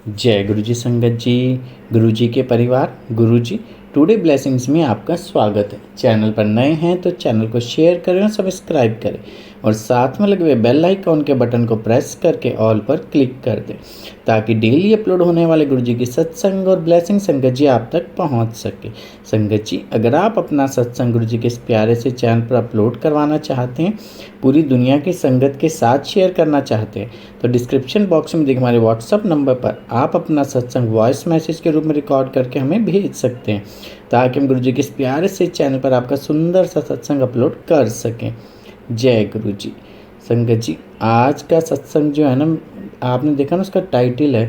जय गुरु जी संगत जी, गुरु जी के परिवार, गुरु जी टुडे ब्लेसिंग्स में आपका स्वागत है। चैनल पर नए हैं तो चैनल को शेयर करें और सब्सक्राइब करें और साथ में लगे हुए बेल आइकॉन के बटन को प्रेस करके ऑल पर क्लिक कर दें ताकि डेली अपलोड होने वाले गुरु जी की सत्संग और ब्लेसिंग संगत जी आप तक पहुंच सके। संगत जी, अगर आप अपना सत्संग गुरु जी के इस प्यारे से चैनल पर अपलोड करवाना चाहते हैं, पूरी दुनिया की संगत के साथ शेयर करना चाहते हैं, तो डिस्क्रिप्शन बॉक्स में दिखे हमारे व्हाट्सअप नंबर पर आप अपना सत्संग वॉइस मैसेज के रूप में रिकॉर्ड करके हमें भेज सकते हैं ताकि हम गुरु जी के इस प्यारे से चैनल पर आपका सुंदर सा सत्संग अपलोड कर सकें। जय गुरु जी संगत जी, आज का सत्संग जो है ना, आपने देखा ना, उसका टाइटल है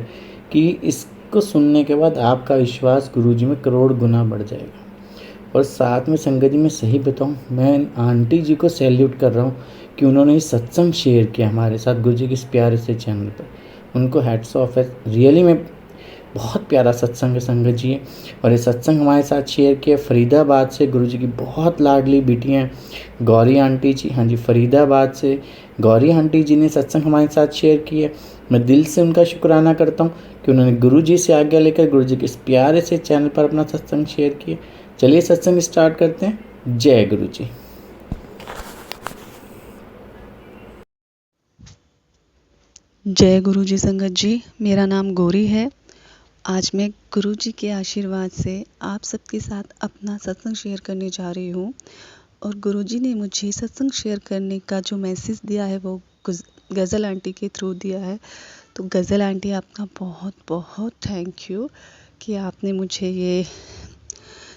कि इसको सुनने के बाद आपका विश्वास गुरु जी में करोड़ गुना बढ़ जाएगा। और साथ में संगत जी, मैं सही बताऊं, मैं आंटी जी को सैल्यूट कर रहा हूं कि उन्होंने ये सत्संग शेयर किया हमारे साथ गुरु जी के इस प्यारे से चैनल पर। उनको हैट्स ऑफ है, रियली में बहुत प्यारा सत्संग है संगत जी। और ये सत्संग हमारे साथ शेयर किया फरीदाबाद से गुरु जी की बहुत लाडली बेटी हैं गौरी आंटी जी। हाँ जी, फरीदाबाद से गौरी आंटी जी ने सत्संग हमारे साथ शेयर किया। मैं दिल से उनका शुक्राना करता हूँ कि उन्होंने गुरु जी से आज्ञा लेकर गुरु जी के इस प्यारे से चैनल पर अपना सत्संग शेयर किया। चलिए सत्संग स्टार्ट करते हैं। जय गुरु जी। जय गुरु जी संगत जी, मेरा नाम गौरी है। आज मैं गुरु जी के आशीर्वाद से आप सबके साथ अपना सत्संग शेयर करने जा रही हूँ। और गुरु जी ने मुझे सत्संग शेयर करने का जो मैसेज दिया है वो गज़ल आंटी के थ्रू दिया है। तो गज़ल आंटी, आपका बहुत बहुत थैंक यू कि आपने मुझे ये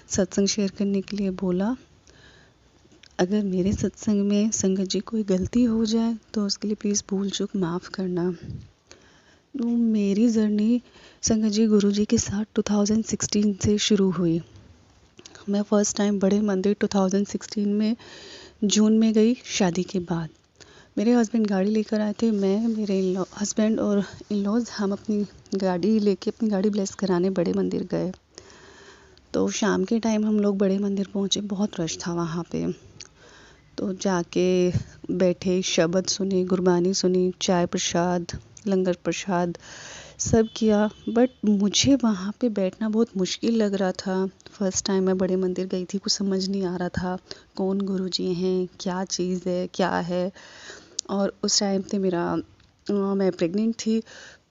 सत्संग शेयर करने के लिए बोला। अगर मेरे सत्संग में संगत जी कोई गलती हो जाए तो उसके लिए प्लीज़ भूल चूक माफ़ करना। तो मेरी जर्नी संगत जी गुरु जी के साथ 2016 से शुरू हुई। मैं फ़र्स्ट टाइम बड़े मंदिर 2016 में जून में गई शादी के बाद। मेरे हस्बैंड गाड़ी लेकर आए थे। मैं, मेरे हस्बैंड और इन-लॉज़, हम अपनी गाड़ी लेके अपनी गाड़ी ब्लेस कराने बड़े मंदिर गए। तो शाम के टाइम हम लोग बड़े मंदिर पहुँचे। बहुत रश था वहाँ पे। तो जाके बैठे, शब्द सुने, गुरबानी सुनी, चाय प्रसाद, लंगर प्रसाद सब किया। बट मुझे वहाँ पे बैठना बहुत मुश्किल लग रहा था। फर्स्ट टाइम मैं बड़े मंदिर गई थी, कुछ समझ नहीं आ रहा था कौन गुरु जी हैं, क्या चीज़ है, क्या है। और उस टाइम पे मैं प्रेग्नेंट थी,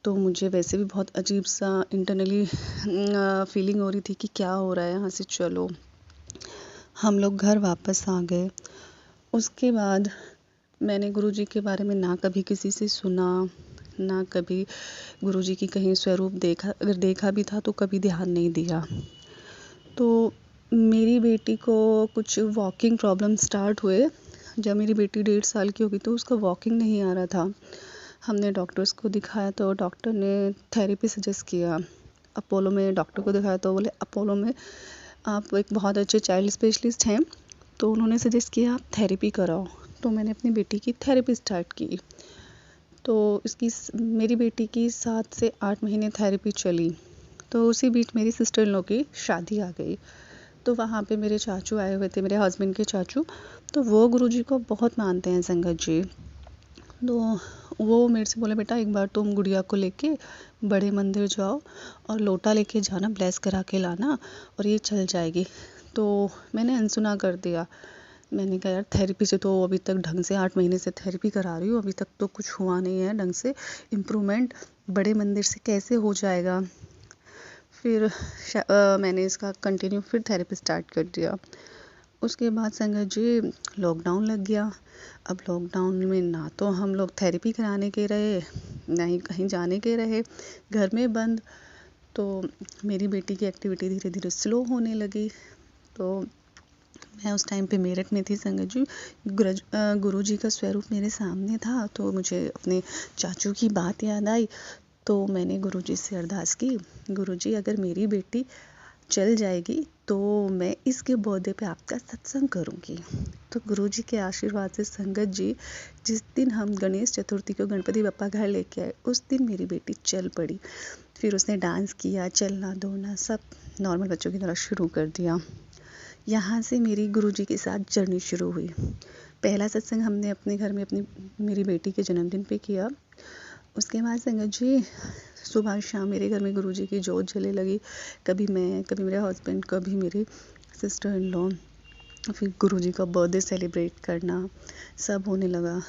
तो मुझे वैसे भी बहुत अजीब सा इंटरनली फीलिंग हो रही थी कि क्या हो रहा है, यहाँ से चलो। हम लोग घर वापस आ गए। उसके बाद मैंने गुरु जी के बारे में ना कभी किसी से सुना, ना कभी गुरु जी की कहीं स्वरूप देखा। अगर देखा भी था तो कभी ध्यान नहीं दिया। तो मेरी बेटी को कुछ वॉकिंग प्रॉब्लम स्टार्ट हुए। जब मेरी बेटी 1.5 साल की हो गई तो उसका वॉकिंग नहीं आ रहा था। हमने डॉक्टर्स को दिखाया तो डॉक्टर ने थेरेपी सजेस्ट किया। अपोलो में डॉक्टर को दिखाया तो बोले अपोलो में आप एक बहुत अच्छे चाइल्ड स्पेशलिस्ट हैं, तो उन्होंने सजेस्ट किया आप थेरेपी कराओ। तो मैंने अपनी बेटी की थेरेपी स्टार्ट की। तो मेरी बेटी की 7 से 8 महीने थेरेपी चली। तो उसी बीच मेरी सिस्टर इन लॉ की शादी आ गई। तो वहाँ पे मेरे चाचू आए हुए थे, मेरे हस्बैंड के चाचू। तो वो गुरु जी को बहुत मानते हैं संगत जी। तो वो मेरे से बोले बेटा एक बार तुम गुड़िया को लेके बड़े मंदिर जाओ और लोटा लेके जाना, ब्लेस करा के लाना और ये चल जाएगी। तो मैंने अनसुना कर दिया। मैंने कहा यार थेरेपी से तो अभी तक ढंग से 8 महीने से थेरेपी करा रही हूँ, अभी तक तो कुछ हुआ नहीं है ढंग से इम्प्रूवमेंट, बड़े मंदिर से कैसे हो जाएगा। फिर मैंने इसका कंटिन्यू फिर थेरेपी स्टार्ट कर दिया। उसके बाद संगत जी लॉकडाउन लग गया। अब लॉकडाउन में ना तो हम लोग थेरेपी कराने के रहे, ना ही कहीं जाने के रहे, घर में बंद। तो मेरी बेटी की एक्टिविटी धीरे धीरे स्लो होने लगी। तो मैं उस टाइम पे मेरठ में थी संगत जी। गुरु जी का स्वरूप मेरे सामने था, तो मुझे अपने चाचू की बात याद आई। तो मैंने गुरु जी से अरदास की, गुरु जी अगर मेरी बेटी चल जाएगी तो मैं इसके बर्थडे पे आपका सत्संग करूँगी। तो गुरु जी के आशीर्वाद से संगत जी, जिस दिन हम गणेश चतुर्थी को गणपति बप्पा घर लेके आए, उस दिन मेरी बेटी चल पड़ी। फिर उसने डांस किया, चलना दौड़ना सब नॉर्मल बच्चों की तरह शुरू कर दिया। यहाँ से मेरी गुरु जी के साथ जर्नी शुरू हुई। पहला सत्संग हमने अपने घर में मेरी बेटी के जन्मदिन पे किया। उसके बाद संगत जी सुबह शाम मेरे घर में गुरुजी की जोत जलने लगी। कभी मैं, कभी मेरे हस्बैंड, कभी मेरी सिस्टर इन लॉ। फिर गुरुजी का बर्थडे सेलिब्रेट करना सब होने लगा।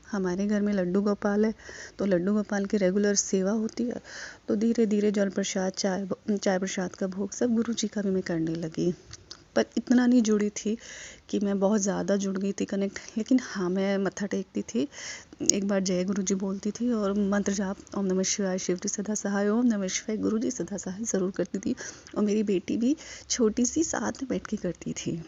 हमारे घर में लड्डू गोपाल है, तो लड्डू गोपाल की रेगुलर सेवा होती है। तो धीरे धीरे जल प्रसाद, चाय प्रसाद का भोग सब गुरुजी का भी मैं करने लगी। पर इतना नहीं जुड़ी थी कि मैं बहुत ज़्यादा जुड़ गई थी कनेक्ट, लेकिन हाँ, मैं मत्था टेकती थी। एक बार जय गुरुजी बोलती थी और मंत्र जाप ओम नमः शिवाय शिवजी सदा सहाय, ओम नमः शिवाय गुरुजी सदा सहाय ज़रूर करती थी। और मेरी बेटी भी छोटी सी साथ में बैठ के करती थी।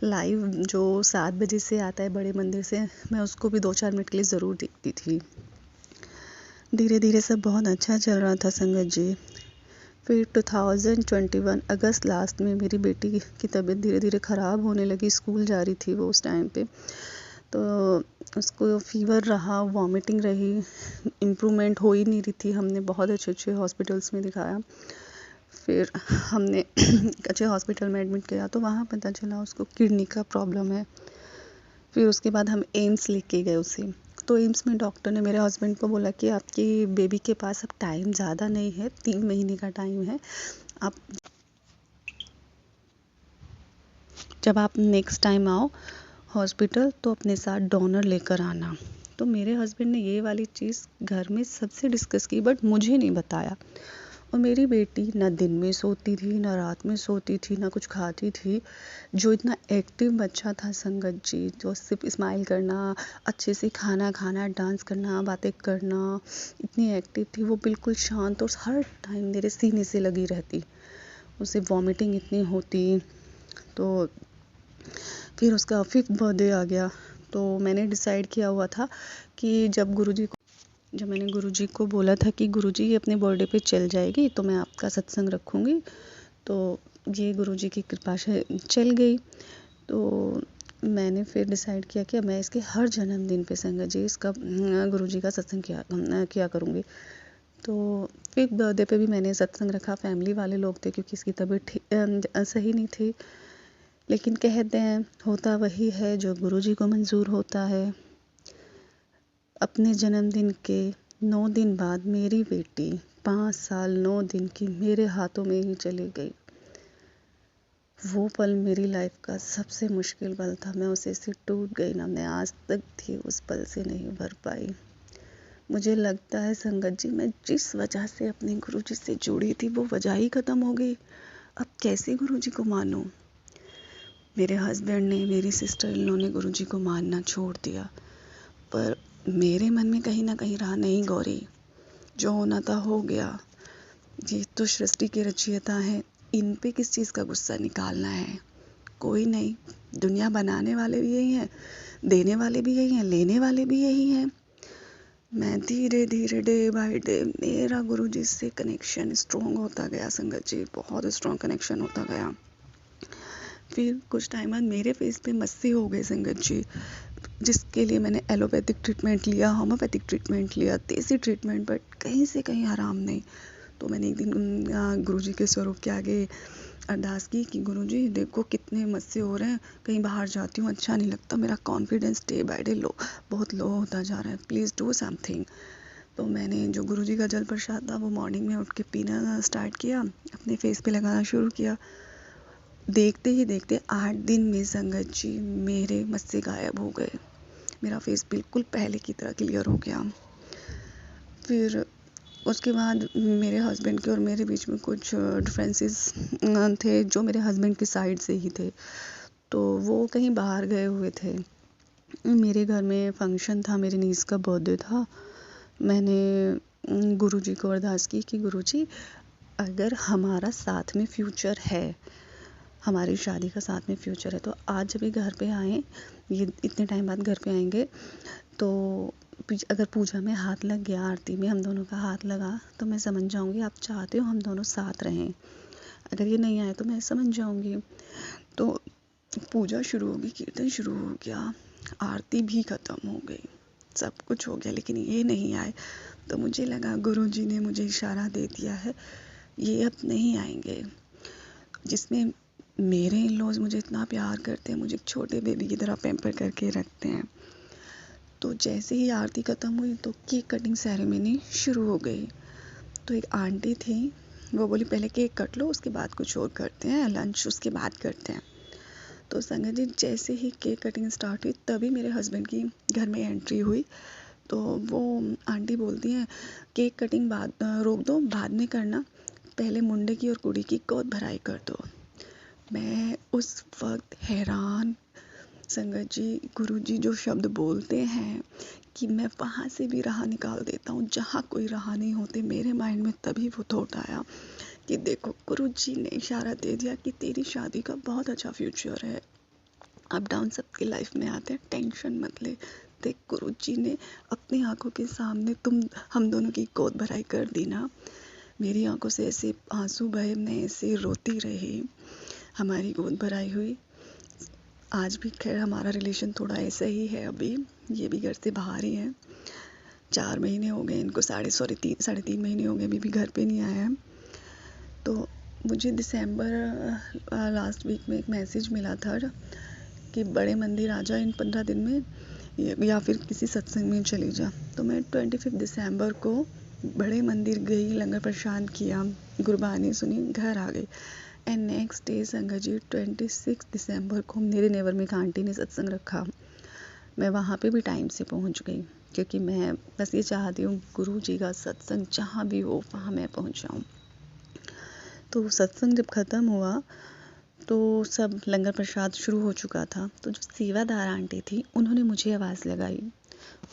लाइव जो 7 बजे से आता है बड़े मंदिर से, मैं उसको भी 2-4 मिनट के लिए ज़रूर देखती थी। धीरे धीरे सब बहुत अच्छा चल रहा था संगत जी। फिर 2021 अगस्त लास्ट में मेरी बेटी की तबीयत धीरे धीरे ख़राब होने लगी। स्कूल जा रही थी वो उस टाइम पे, तो उसको फीवर रहा, वॉमिटिंग रही, इम्प्रूवमेंट हो ही नहीं रही थी। हमने बहुत अच्छे अच्छे हॉस्पिटल्स में दिखाया। फिर हमने अच्छे हॉस्पिटल में एडमिट किया, तो वहाँ पता चला उसको किडनी का प्रॉब्लम है। फिर उसके बाद हम एम्स लेके गए उसे। तो एम्स में डॉक्टर ने मेरे हस्बैंड को बोला कि आपकी बेबी के पास अब टाइम ज़्यादा नहीं है, 3 महीने का टाइम है। आप जब आप नेक्स्ट टाइम आओ हॉस्पिटल तो अपने साथ डोनर लेकर आना। तो मेरे हस्बैंड ने ये वाली चीज़ घर में सबसे डिस्कस की, बट मुझे नहीं बताया। और मेरी बेटी ना दिन में सोती थी, ना रात में सोती थी, ना कुछ खाती थी। जो इतना एक्टिव बच्चा था संगत जी, जो सिर्फ स्माइल करना, अच्छे से खाना खाना, डांस करना, बातें करना, इतनी एक्टिव थी। वो बिल्कुल शांत और हर टाइम मेरे सीने से लगी रहती। उसे वॉमिटिंग इतनी होती। तो फिर उसका 5th बर्थडे आ गया। तो मैंने डिसाइड किया हुआ था कि जब मैंने गुरुजी को बोला था कि गुरुजी अपने बर्थडे पे चल जाएगी तो मैं आपका सत्संग रखूँगी। तो ये गुरुजी की कृपा से चल गई। तो मैंने फिर डिसाइड किया कि मैं इसके हर जन्मदिन पे संगत जी इसका गुरुजी का सत्संग किया करूँगी। तो 5th बर्थडे पे भी मैंने सत्संग रखा। फैमिली वाले लोग थे क्योंकि इसकी तबीयत सही नहीं थी। लेकिन कहते हैं होता वही है जो गुरुजी को मंजूर होता है। अपने जन्मदिन के 9 दिन बाद मेरी बेटी 5 साल 9 दिन की मेरे हाथों में ही चली गई। वो पल मेरी लाइफ का सबसे मुश्किल पल था। मैं उसे से टूट गई ना, मैं आज तक भी उस पल से नहीं भर पाई। मुझे लगता है संगत जी, मैं जिस वजह से अपने गुरुजी से जुड़ी थी वो वजह ही ख़त्म हो गई। अब कैसे गुरुजी को मानूं? मेरे हस्बैंड ने, मेरी सिस्टर इन लॉ ने गुरुजी को मानना छोड़ दिया। पर मेरे मन में कहीं ना कहीं रहा, नहीं गौरी, जो होना था हो गया। ये तो सृष्टि की रचयिता है, इन पे किस चीज़ का गुस्सा निकालना है? कोई नहीं, दुनिया बनाने वाले भी यही हैं, देने वाले भी यही हैं, लेने वाले भी यही हैं। मैं धीरे धीरे डे बाय डे मेरा गुरुजी से कनेक्शन स्ट्रॉन्ग होता गया संगत जी, बहुत स्ट्रॉन्ग कनेक्शन होता गया। फिर कुछ टाइम बाद मेरे फेस पे मस्से हो गए संगत जी, जिसके लिए मैंने एलोपैथिक ट्रीटमेंट लिया, होम्योपैथिक ट्रीटमेंट लिया, देसी ट्रीटमेंट, बट कहीं से कहीं आराम नहीं। तो मैंने एक दिन गुरुजी के स्वरूप के आगे अरदास की कि गुरुजी देखो कितने मस्से हो रहे हैं, कहीं बाहर जाती हूँ अच्छा नहीं लगता, मेरा कॉन्फिडेंस डे बाय डे बहुत लो होता जा रहा है, प्लीज़ डू समथिंग। तो मैंने जो गुरुजी का जल प्रसाद था वो मॉर्निंग में उठ के पीना स्टार्ट किया, अपने फेस पे लगाना शुरू किया। देखते ही देखते 8 दिन में संगत जी मेरे मस्से गायब हो गए। मेरा फेस बिल्कुल पहले की तरह क्लियर हो गया। फिर उसके बाद मेरे हस्बैंड के और मेरे बीच में कुछ डिफरेंसेस थे, जो मेरे हस्बैंड की साइड से ही थे। तो वो कहीं बाहर गए हुए थे। मेरे घर में फंक्शन था, मेरी नीस का बर्थडे था। मैंने गुरुजी को अरदास की कि गुरुजी अगर हमारा साथ में फ्यूचर है, हमारी शादी का साथ में फ्यूचर है, तो आज जब ये घर पे आए, ये इतने टाइम बाद घर पे आएंगे, तो अगर पूजा में हाथ लग गया, आरती में हम दोनों का हाथ लगा, तो मैं समझ जाऊंगी आप चाहते हो हम दोनों साथ रहें। अगर ये नहीं आए तो मैं समझ जाऊंगी। तो पूजा शुरू होगी, कीर्तन शुरू हो गया, आरती भी ख़त्म हो गई, सब कुछ हो गया, लेकिन ये नहीं आए। तो मुझे लगा गुरुजी ने मुझे इशारा दे दिया है, ये अब नहीं आएंगे। जिसमें मेरे इन-लॉज़ मुझे इतना प्यार करते हैं, मुझे एक छोटे बेबी की तरह पैम्पर करके रखते हैं। तो जैसे ही आरती ख़त्म हुई तो केक कटिंग सेरेमनी शुरू हो गई। तो एक आंटी थी, वो बोली पहले केक कट लो, उसके बाद कुछ और करते हैं, लंच उसके बाद करते हैं। तो संगत जी, जैसे ही केक कटिंग स्टार्ट हुई तभी मेरे हस्बैंड की घर में एंट्री हुई। तो वो आंटी बोलती हैं केक कटिंग बाद रोक दो, बाद में करना, पहले मुंडे की और कुड़ी की गोद भराई कर दो। मैं उस वक्त हैरान, संगत जी, गुरुजी जो शब्द बोलते हैं कि मैं वहाँ से भी राह निकाल देता हूँ जहाँ कोई राह नहीं होती, मेरे माइंड में तभी वो थॉट आया कि देखो, गुरुजी ने इशारा दे दिया कि तेरी शादी का बहुत अच्छा फ्यूचर है, अप डाउन सबकी लाइफ में आते हैं, टेंशन मत ले। देख, गुरुजी ने अपनी आंखों के सामने हम दोनों की गोद भराई कर दी ना, मेरी आंखों से ऐसे आंसू बहे, मैं ऐसे रोती रही, हमारी गोद भराई हुई। आज भी खैर हमारा रिलेशन थोड़ा ऐसा ही है, अभी ये भी घर से बाहर ही है, 4 महीने हो गए इनको, साढ़े 3 महीने हो गए, अभी भी घर पे नहीं आया है। तो मुझे दिसंबर लास्ट वीक में एक मैसेज मिला था कि बड़े मंदिर आ जा इन 15 दिन में, या फिर किसी सत्संग में चली जा। तो मैं 25 दिसंबर को बड़े मंदिर गई, लंगर प्रसाद किया, गुरबानी सुनी, घर आ गई। एंड नेक्स्ट डे संगत जी 26 दिसंबर को मेरे नेबर में एक आंटी ने सत्संग रखा। मैं वहाँ पे भी टाइम से पहुँच गई, क्योंकि मैं बस ये चाहती हूँ गुरु जी का सत्संग जहाँ भी हो वहाँ मैं पहुँच जाऊँ। तो सत्संग जब ख़त्म हुआ तो सब लंगर प्रसाद शुरू हो चुका था। तो जो सेवादार आंटी थी उन्होंने मुझे आवाज़ लगाई,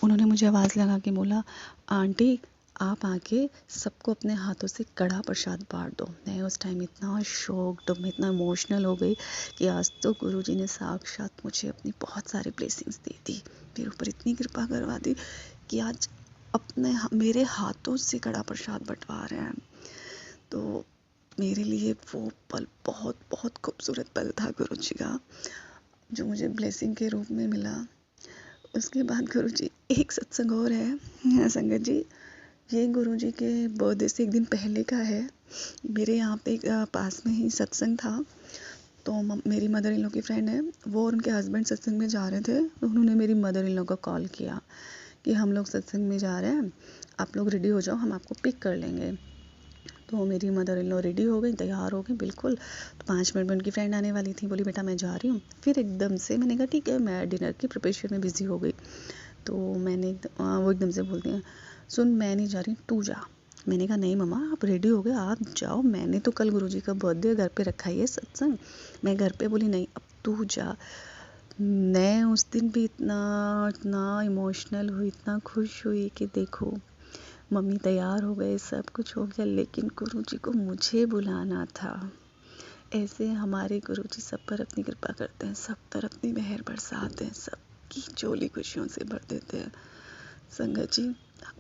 उन्होंने मुझे आवाज़ लगा के बोला, आंटी आप आके सबको अपने हाथों से कड़ा प्रसाद बांट दो। मैं उस टाइम इतना शॉक्ड, मैं इतना इमोशनल हो गई कि आज तो गुरुजी ने साक्षात मुझे अपनी बहुत सारी ब्लेसिंग्स दी थी, मेरे ऊपर इतनी कृपा करवा दी कि आज मेरे हाथों से कड़ा प्रसाद बंटवा रहे हैं। तो मेरे लिए वो पल बहुत बहुत खूबसूरत पल था गुरुजी का, जो मुझे ब्लेसिंग के रूप में मिला। उसके बाद गुरुजी, एक सत्संग और है संगत जी, ये गुरुजी के बर्थडे से एक दिन पहले का है। मेरे यहाँ पे पास में ही सत्संग था। तो मेरी मदर इन लॉ की फ्रेंड है, वो और उनके हस्बैंड सत्संग में जा रहे थे। उन्होंने मेरी मदर इन लॉ को कॉल किया कि हम लोग सत्संग में जा रहे हैं, आप लोग रेडी हो जाओ, हम आपको पिक कर लेंगे। तो मेरी मदर इन लॉ रेडी हो गई, तैयार हो गई बिल्कुल। तो 5 मिनट में उनकी फ्रेंड आने वाली थी, बोली बेटा मैं जा रही हूँ। फिर एकदम से मैंने कहा ठीक है, मैं डिनर की प्रिपरेशन में बिज़ी हो गई। तो वो एकदम से बोलती हैं, सुन मैं नहीं जा रही, तू जा। मैंने कहा नहीं मम्मा, आप रेडी हो गए, आप जाओ, मैंने तो कल गुरुजी का बर्थडे घर पे रखा ही है सत्संग, मैं घर पे। बोली नहीं, अब तू जा। मैं उस दिन भी इतना इतना इमोशनल हुई, इतना खुश हुई कि देखो मम्मी तैयार हो गए, सब कुछ हो गया, लेकिन गुरुजी को मुझे बुलाना था। ऐसे हमारे गुरुजी सब पर अपनी कृपा करते हैं, सब पर अपनी मेहर बरसाते हैं, सबकी झोली खुशियों से भर देते हैं। संगत जी,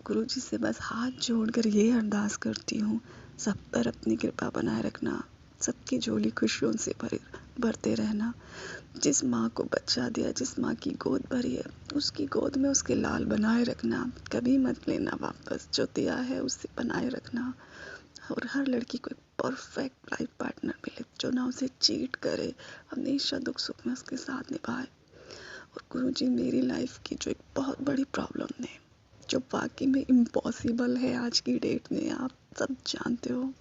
गुरुजी से बस हाथ जोड़कर ये अरदास करती हूँ, सब पर अपनी कृपा बनाए रखना, सबकी झोली खुशियों से भरते रहना। जिस माँ को बच्चा दिया, जिस माँ की गोद भरी है, उसकी गोद में उसके लाल बनाए रखना, कभी मत लेना वापस, जो दिया है उससे बनाए रखना। और हर लड़की को एक परफेक्ट लाइफ पार्टनर मिले, जो ना उसे चीट करे, हमेशा दुख सुख में उसके साथ निभाए। और गुरुजी, मेरी लाइफ की जो एक बहुत बड़ी प्रॉब्लम ने, जो वाकई में इम्पॉसिबल है आज की डेट में, आप सब जानते हो,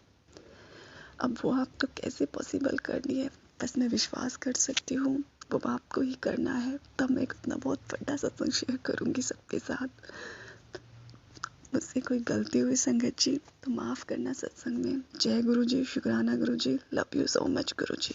अब वो आपको कैसे पॉसिबल करनी है, बस मैं विश्वास कर सकती हूँ वो आपको ही करना है। तब मैं अपना बहुत बड़ा सत्संग शेयर करूँगी सबके साथ। मुझसे कोई गलती हुई संगत जी तो माफ़ करना सत्संग में। जय गुरु जी, शुक्राना गुरु जी, love you so much Guru ji.